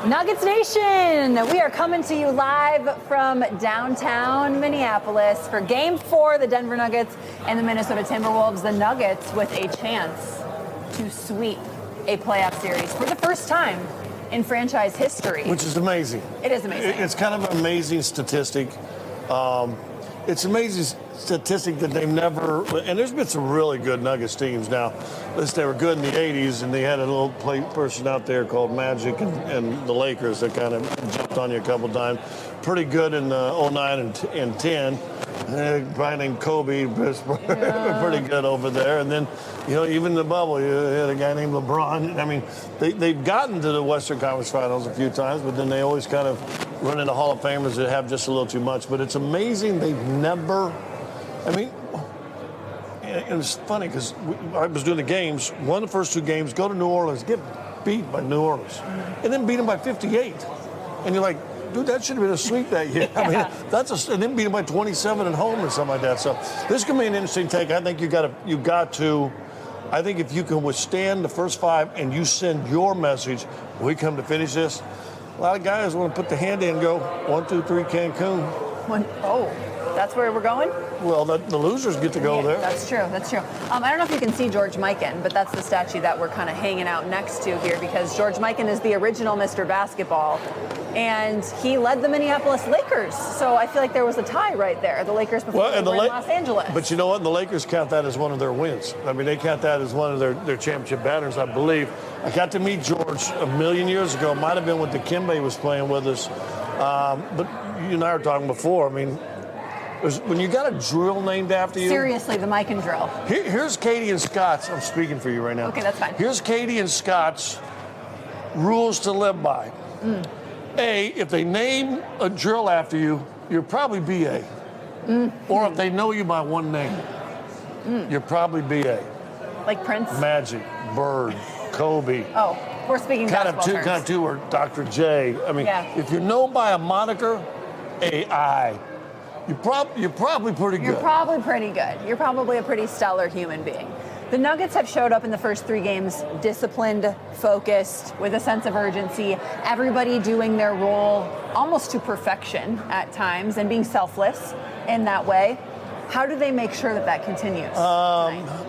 Nuggets Nation, we are coming to you live from downtown Minneapolis for Game 4, the Denver Nuggets and the Minnesota Timberwolves. The Nuggets with a chance to sweep a playoff series for the first time in franchise history. Which is amazing. It is amazing. It's kind of an amazing statistic. It's an amazing statistic that they've never, and there's been some really good Nuggets teams now. They were good in the 80s, and they had a little person out there called Magic and the Lakers that kind of jumped on you a couple times. Pretty good in 09 and 10. A guy named Kobe, pretty good over there. And then, even in the bubble, you had a guy named LeBron. I mean, they've gotten to the Western Conference Finals a few times, but then they always kind of run into Hall of Famers that have just a little too much. But it's amazing they've never, it was funny because I was doing the games, won the first two games, go to New Orleans, get beat by New Orleans, and then beat them by 58. And you're like, dude, that should have been a sweep that year. Yeah. And then beat them by 27 at home or something like that. So this could be an interesting take. I think you got to. I think if you can withstand the first five and you send your message, we come to finish this. A lot of guys want to put the hand in and go 1, 2, 3, Cancun. That's where we're going? Well, the losers get to go there. That's true. I don't know if you can see George Mikan, but that's the statue that we're kind of hanging out next to here because George Mikan is the original Mr. Basketball, and he led the Minneapolis Lakers. So I feel like there was a tie right there. The Lakers before they were in Los Angeles. But you know what? The Lakers count that as one of their wins. They count that as one of their championship banners, I believe. I got to meet George a million years ago. Might have been when Dikembe was playing with us. But you and I were talking before. When you got a drill named after you. Seriously, the Mikan drill. Here's Katie and Scott's. I'm speaking for you right now. Okay, that's fine. Here's Katie and Scott's rules to live by. A, if they name a drill after you, you're probably BA. Or if they know you by one name, you're probably BA. Like Prince? Magic, Bird, Kobe. Oh, we're speaking basketball terms. Kind of two, or Dr. J. If you're known by a moniker, AI. You're probably pretty good. You're probably pretty good. You're probably a pretty stellar human being. The Nuggets have showed up in the first three games disciplined, focused, with a sense of urgency, everybody doing their role almost to perfection at times and being selfless in that way. How do they make sure that continues?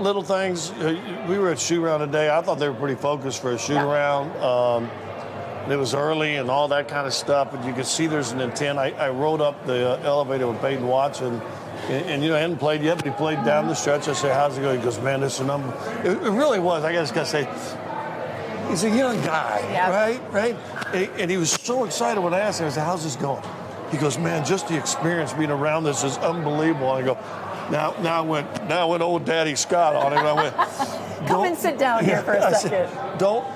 Little things. We were at shoot-around today. I thought they were pretty focused for a shoot-around. It was early and all that kind of stuff, but you could see there's an intent. I rode up the elevator with Peyton Watson, and hadn't played yet, but he played down the stretch. I said, how's it going? He goes, man, this is a number. It really was. I just got to say, he's a young guy, right? And he was so excited when I asked him, I said, how's this going? He goes, man, just the experience being around this is unbelievable. And I go, now I went old Daddy Scott on him. I went, come and sit down here for a second. Don't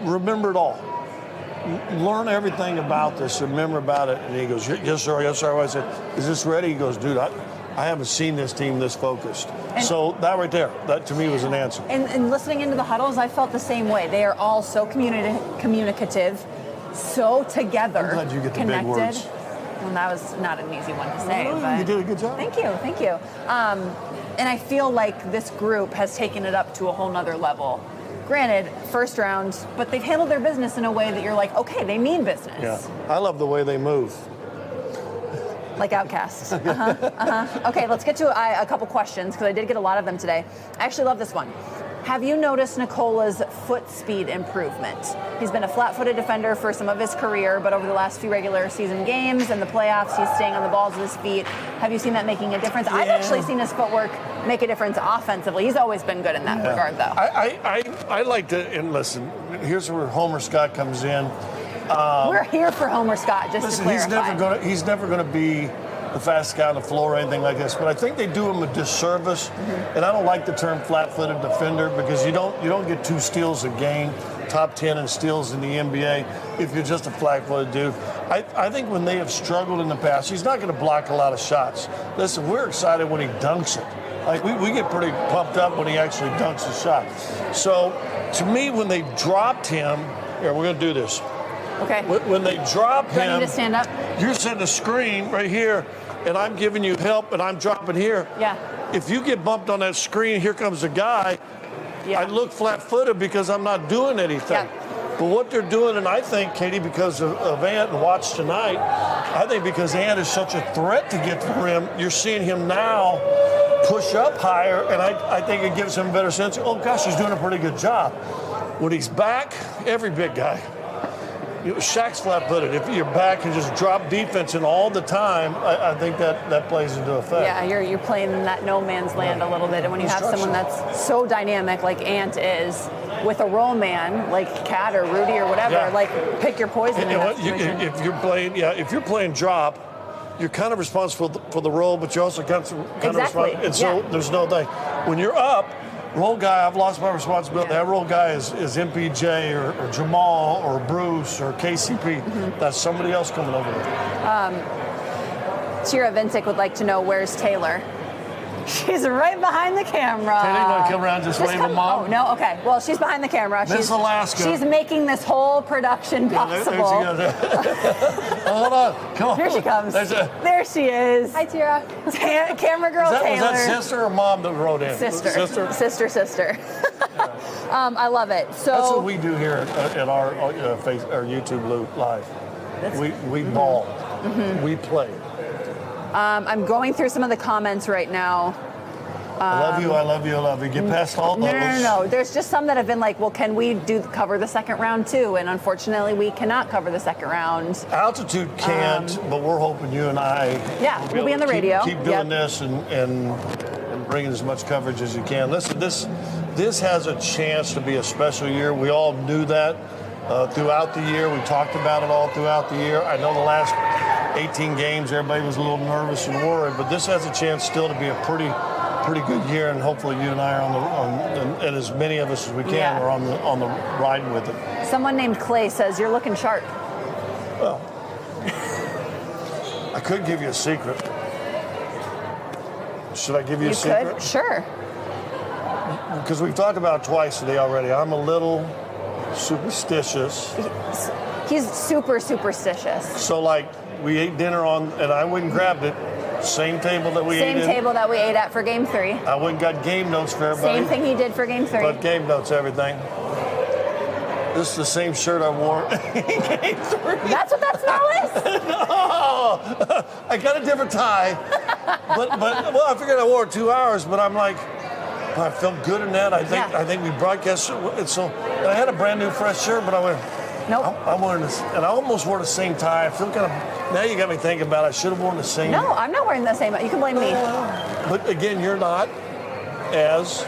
remember it all. Learn everything about this, remember about it. And he goes, yes, sir. I said, is this ready? He goes, dude, I haven't seen this team this focused. And so that right there, that to me was an answer. And listening into the huddles, I felt the same way. They are all so communicative, so together, I'm glad you get the connected. Big words. Well, that was not an easy one to say. But you did a good job. Thank you. And I feel like this group has taken it up to a whole nother level. Granted, first round, but they've handled their business in a way that you're like, okay, they mean business. Yeah, I love the way they move. Like outcasts. Okay, let's get to a couple questions, because I did get a lot of them today. I actually love this one. Have you noticed Nikola's foot speed improvement? He's been a flat-footed defender for some of his career, but over the last few regular season games and the playoffs, he's staying on the balls with his feet. Have you seen that making a difference? Yeah. I've actually seen his footwork make a difference offensively. He's always been good in that regard, though. I like to, and listen, here's where Homer Scott comes in. We're here for Homer Scott, just to clarify. He's never going to be the fastest guy on the floor or anything like this, but I think they do him a disservice, and I don't like the term flat-footed defender because you don't get 2 steals a game, top 10 in steals in the NBA if you're just a flat-footed dude. I think when they have struggled in the past, he's not going to block a lot of shots. Listen, we're excited when he dunks it. Like we get pretty pumped up when he actually dunks a shot. So to me, when they dropped him, here, we're going to do this. Okay. When they drop him, do I need to stand up? You're setting a screen right here, and I'm giving you help, and I'm dropping here. Yeah. If you get bumped on that screen, here comes a guy. Yeah. I look flat-footed because I'm not doing anything. Yeah. But what they're doing, and I think, Katie, because of Ant and watch tonight, I think because Ant is such a threat to get to the rim, you're seeing him now push up higher, and I think it gives him a better sense. Oh, gosh, he's doing a pretty good job. When he's back, every big guy, Shaq's flat-footed. If you're back and just drop defense in all the time, I think that plays into effect. Yeah, you're playing in that no man's land a little bit, and when you have someone that's so dynamic like Ant is, with a roll man like Cat or Rudy or whatever, like pick your poison. In that situation. If you're playing drop, you're kind of responsible for the roll, but you're also kind of responsible. And so there's no thing. When you're up, roll guy, I've lost my responsibility. That roll guy is MPJ or Jamal or Bruce or KCP. That's somebody else coming over there. Tira Vincic would like to know, where's Taylor? She's right behind the camera. Taylor, you want to come around and just wave them off? Oh, no? Okay. Well, she's behind the camera. Miss Alaska. She's making this whole production possible. There she goes. Hold on. Come on. Here she comes. There she is. Hi, Tira. Camera girl Taylor. Was that sister or mom that wrote in? Sister. I love it. So that's what we do here at our YouTube Live. We ball. We play. I'm going through some of the comments right now. I love you. Get past all those. No. There's just some that have been like, well, can we cover the second round too? And unfortunately, we cannot cover the second round. Altitude can't, but we're hoping you and I. Yeah, we'll be on the radio. Keep doing this and bringing as much coverage as you can. Listen, this has a chance to be a special year. We all knew that throughout the year. We talked about it all throughout the year. I know the last 18 games, everybody was a little nervous and worried, but this has a chance still to be a pretty good year, and hopefully you and I are and as many of us as we can are on the ride with it. Someone named Clay says you're looking sharp. Well, I could give you a secret. Should I give you a secret? You could, sure. Because we've talked about it twice today already. I'm a little superstitious. He's super superstitious. So like, we ate dinner and I went and grabbed it. Same table that we ate at. Same table that we ate at for Game 3. I went and got game notes for everybody. Same thing he did for Game 3. But game notes, everything. This is the same shirt I wore in Game 3. That's what that smell is? No! I got a different tie. but I figured I wore it 2 hours, but I'm like, I felt good in that. I think we broadcast it. So I had a brand new fresh shirt, but I went, nope. I'm wearing this, and I almost wore the same tie. I feel kind of. Now you got me thinking about it. I should have worn the same. No, I'm not wearing the same. You can blame me. But again, you're not as.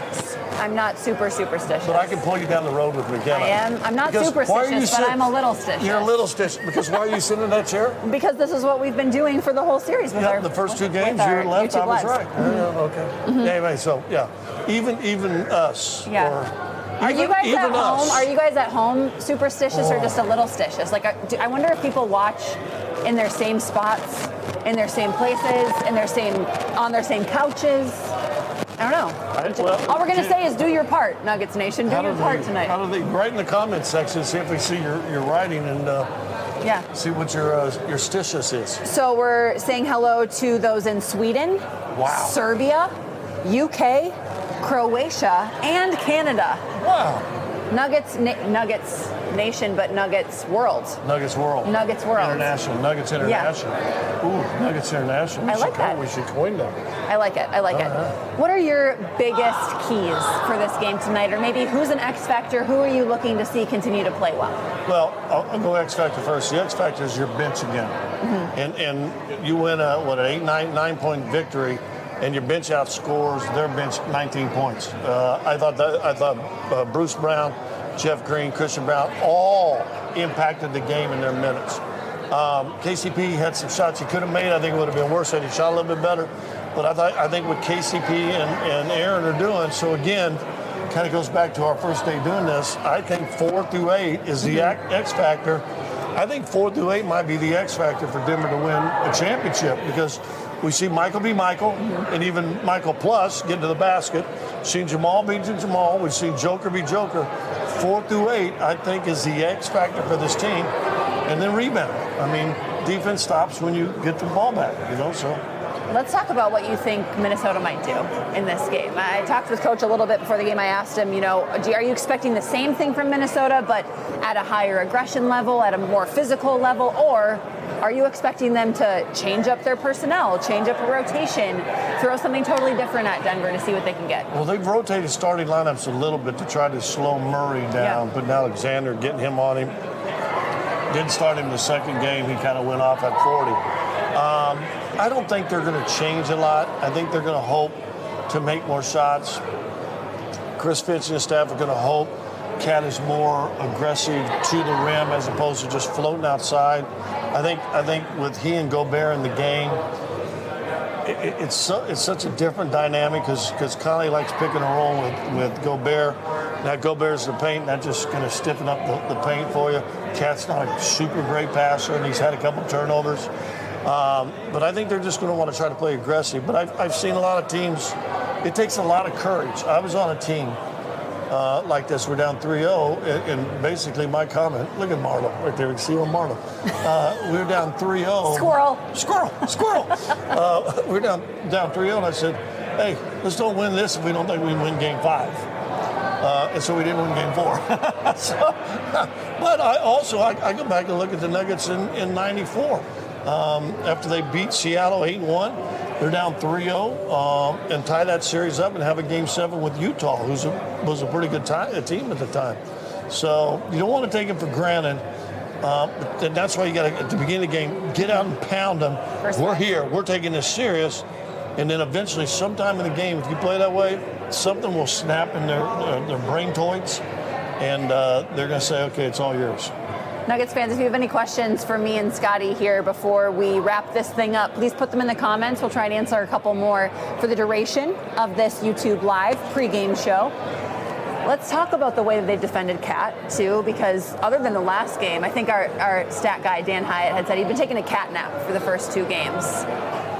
I'm not super superstitious. But I can pull you down the road with me, can I? I am. I'm not superstitious, but I'm a little stitious. You're a little stitious. Because why are you sitting in that chair? Because this is what we've been doing for the whole series. With the first two games you were left, I was right. Okay. Anyway, so even us. Yeah. Are you guys at home? Are you guys at home superstitious or just a little stitious? Like, I wonder if people watch in their same spots, in their same places, on their same couches. I don't know. All we're gonna say is do your part, Nuggets Nation. Do your part tonight. How do they write in the comments section? See if we see your writing and see what your stitious is. So we're saying hello to those in Sweden, Serbia, UK, Croatia, and Canada. Wow. Nuggets Nation, but Nuggets World. Nuggets World. Nuggets World. International. Nuggets International. Yeah. Ooh, Nuggets International. I like that. We should coin that. I like it. What are your biggest keys for this game tonight? Or maybe who's an X Factor? Who are you looking to see continue to play well? Well, I'll go X Factor first. The X Factor is your bench again. And you win an 9-point victory, and your bench outscores their bench 19 points. I thought Bruce Brown, Jeff Green, Christian Brown all impacted the game in their minutes. KCP had some shots he could have made. I think it would have been worse had he shot a little bit better. But I think what KCP and Aaron are doing, so again, kind of goes back to our first day doing this. I think 4 through 8 is the X factor. I think 4 through 8 might be the X factor for Denver to win a championship, because we see Michael be Michael, and even Michael plus get to the basket. We've seen Jamal be Jamal. We've seen Joker be Joker. 4 through 8, I think, is the X factor for this team. And then rebound. I mean, defense stops when you get the ball back, so. Let's talk about what you think Minnesota might do in this game. I talked with Coach a little bit before the game. I asked him, are you expecting the same thing from Minnesota, but at a higher aggression level, at a more physical level, or are you expecting them to change up their personnel, change up a rotation, throw something totally different at Denver to see what they can get? Well, they've rotated starting lineups a little bit to try to slow Murray down, putting Alexander, getting him on him. Didn't start him the second game. He kind of went off at 40. I don't think they're going to change a lot. I think they're going to hope to make more shots. Chris Finch and his staff are going to hope Cat is more aggressive to the rim as opposed to just floating outside. I think with he and Gobert in the game, it's such a different dynamic because Conley likes picking a roll with Gobert. Now Gobert's the paint, that's just going to stiffen up the paint for you. Cat's not a super great passer, and he's had a couple turnovers. But I think they're just going to want to try to play aggressive. But I've seen a lot of teams, it takes a lot of courage. I was on a team like this. We're down 3-0, and basically my comment, look at Marlo right there. You see on Marlo. We were down 3-0. Squirrel. We were down 3-0, and I said, hey, let's don't win this if we don't think we can win game 5. And so we didn't win game 4. But I go back and look at the Nuggets in 94. After they beat Seattle 8-1, they're down 3-0 and tie that series up and have a game 7 with Utah, who was a pretty good team at the time. So you don't want to take it for granted. And that's why you got to, at the beginning of the game, get out and pound them. We're here. We're taking this serious. And then eventually, sometime in the game, if you play that way, something will snap in their brain toids, and they're going to say, okay, it's all yours. Nuggets fans, if you have any questions for me and Scotty here before we wrap this thing up, please put them in the comments. We'll try and answer a couple more for the duration of this YouTube Live pregame show. Let's talk about the way that they've defended Cat, too, because other than the last game, I think our stat guy, Dan Hyatt, had said he'd been taking a cat nap for the first 2 games.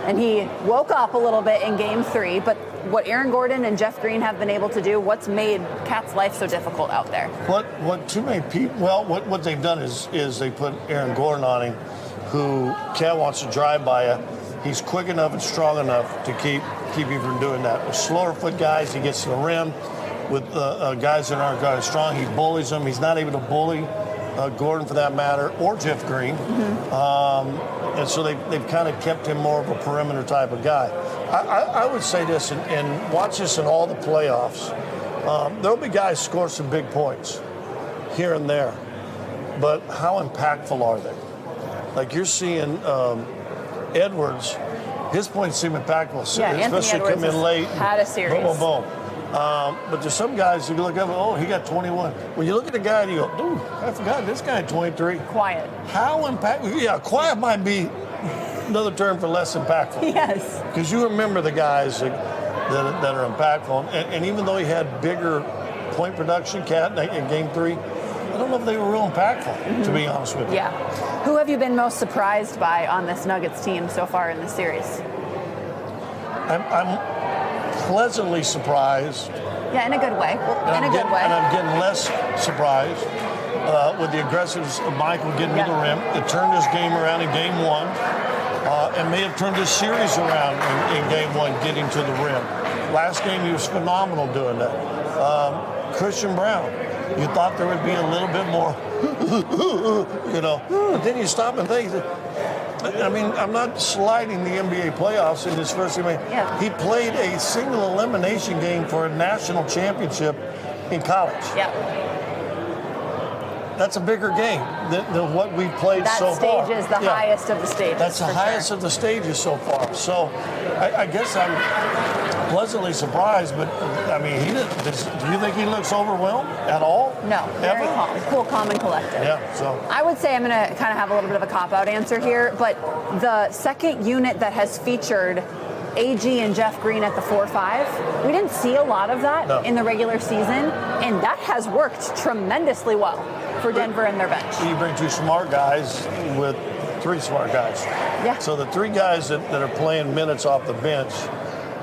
And he woke up a little bit in game 3, but what Aaron Gordon and Jeff Green have been able to do, what's made Cat's life so difficult out there? What too many people, what they've done is they put Aaron Gordon on him, who Cat wants to drive by you. He's quick enough and strong enough to keep him from doing that. With slower foot guys, he gets to the rim. With guys that aren't as strong, he bullies them. He's not able to bully Gordon, for that matter, or Jeff Green. And so they've kind of kept him more of a perimeter type of guy. I would say this, and watch this in all the playoffs. There'll be guys score some big points here and there, but how impactful are they? Like you're seeing Edwards, his points seem impactful, especially come in late. Had a series. Boom, boom, boom. But there's some guys who look up, he got 21. When you look at the guy and you go, dude, I forgot this guy had 23. Quiet. How impactful? Yeah, quiet might be another term for less impactful. Yes. Because you remember the guys that are impactful. And even though he had bigger point production, Cat, in game 3, I don't know if they were real impactful, to be honest with you. Yeah. Who have you been most surprised by on this Nuggets team so far in the series? I'm pleasantly surprised. Yeah, in a good way. And I'm getting less surprised with the aggressiveness of Michael getting to the rim. It turned his game around in game 1 and may have turned his series around in game 1, getting to the rim. Last game, he was phenomenal doing that. Christian Brown, you thought there would be a little bit more, but then you stop and think, I mean, I'm not sliding the NBA playoffs in his first game. He played a single elimination game for a national championship in college. Yeah. That's a bigger game than what we've played so far. That stage is the highest of the stages. That's the highest of the stages so far. So I guess I'm pleasantly surprised, but I mean, do you think he looks overwhelmed at all? No, very calm. Cool, calm, and collected. Yeah, so. I would say I'm going to kind of have a little bit of a cop-out answer here, but the second unit that has featured AG and Jeff Green at the 4-5, we didn't see a lot of that in the regular season, and that has worked tremendously well for Denver and their bench. You bring 2 smart guys with 3 smart guys. Yeah. So the 3 guys that are playing minutes off the bench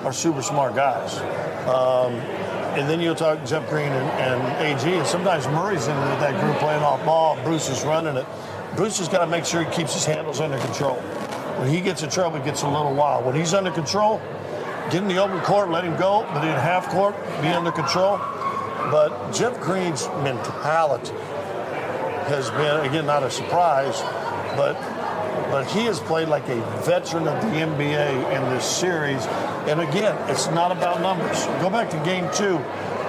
are super smart guys. And then you'll talk Jeff Green and AG, and sometimes Murray's in with that group playing off ball. Bruce is running it. Bruce has got to make sure he keeps his handles under control. When he gets in trouble, it gets a little wild. When he's under control, get in the open court, let him go, but in half court, be under control. But Jeff Green's mentality has been, again, not a surprise, but he has played like a veteran of the NBA in this series. And again, it's not about numbers. Go back to game 2.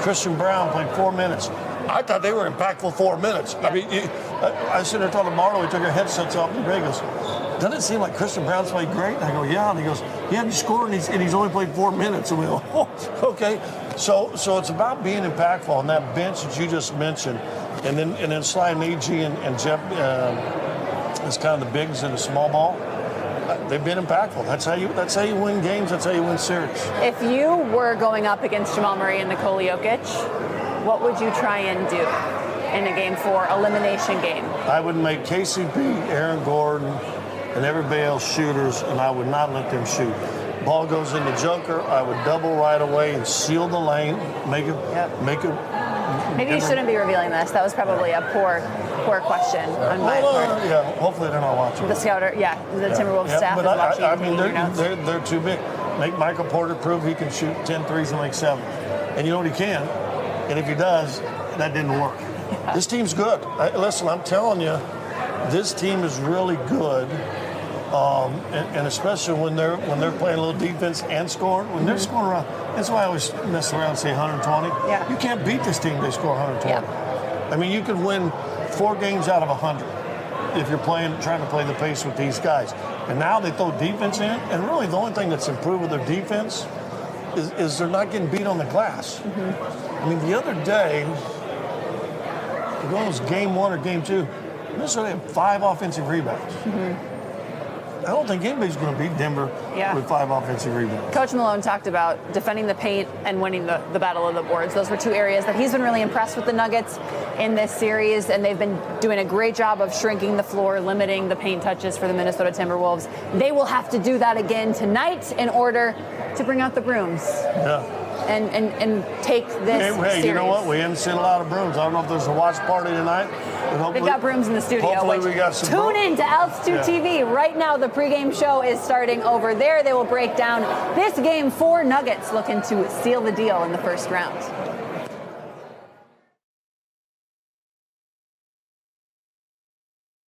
Christian Brown played 4 minutes. I thought they were impactful 4 minutes. I mean, I sit there talking to Marlo, he took our headsets off, and he goes, doesn't it seem like Christian Brown's played great? And I go, yeah. And he goes, he hadn't scored, and he's only played 4 minutes. And we go, oh, okay. So it's about being impactful on that bench that you just mentioned, and then sliding AG and Jeff as kind of the bigs in the small ball. They've been impactful. That's how you win games. That's how you win series. If you were going up against Jamal Murray and Nikola Jokic, what would you try and do in a game 4 elimination game? I would make KCP, Aaron Gordon, and everybody else shooters, and I would not let them shoot. Ball goes into Joker, I would double right away and seal the lane, make it. Maybe you shouldn't be revealing this. That was probably a poor question on my part. Yeah, hopefully they're not watching. The scouter, the Timberwolves staff is watching. I mean, they're too big. Make Michael Porter prove he can shoot 10 threes and make 7. And you know what he can? And if he does, that didn't work. Yeah. This team's good. Listen, I'm telling you, this team is really good. And especially when they're playing a little defense and scoring. When they're scoring around, that's why I always mess around and say 120. Yeah. You can't beat this team if they score 120. Yeah. I mean, you can win 4 games out of 100 if you're trying to play the pace with these guys. And now they throw defense in, and really the only thing that's improved with their defense is they're not getting beat on the glass. Mm-hmm. I mean, the other day, it was game 1 or game 2, Minnesota had 5 offensive rebounds. Mm-hmm. I don't think anybody's going to beat Denver with 5 offensive rebounds. Coach Malone talked about defending the paint and winning the battle of the boards. Those were 2 areas that he's been really impressed with the Nuggets in this series, and they've been doing a great job of shrinking the floor, limiting the paint touches for the Minnesota Timberwolves. They will have to do that again tonight in order to bring out the brooms. Yeah. And take this series. You know what? We haven't seen a lot of brooms. I don't know if there's a watch party tonight. They've got brooms in the studio. Hopefully we got some. Tune in to Altitude TV. Right now, the pregame show is starting over there. They will break down this game 4. Nuggets looking to seal the deal in the first round.